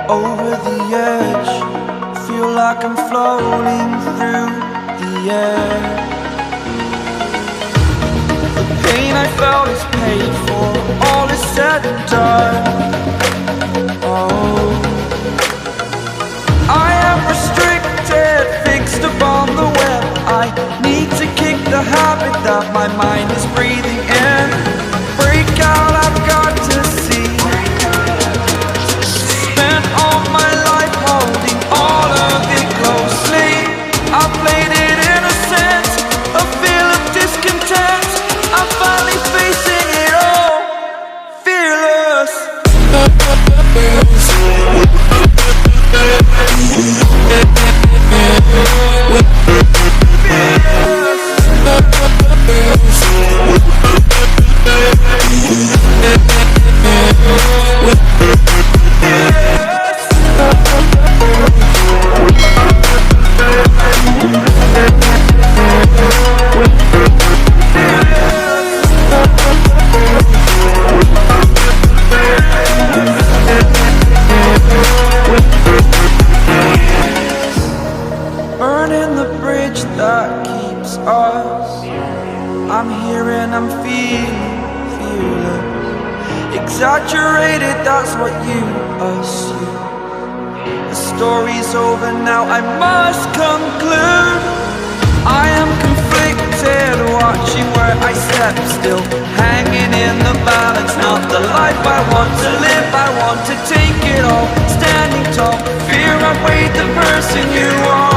Over the edge, feel like I'm floating through the air. The pain I felt is paid for, all is said and done. Oh, I am restricted, fixed upon the web. I need to kick the habit that my mind is breathing in. Break out, I've got to see. Spent all my life holding all of it closely. I played it innocent, a feel of discontent. I'm finally facing it all, fearless. Burning the bridge that keeps us. I'm here and I'm feeling fearless. Exaggerated, that's what you assume. The story's over now, I must conclude. I am conflicted, watching where I step still, hanging in the balance. Not the life I want to live, I want to take it all. Standing tall, fear outweighed the person you are.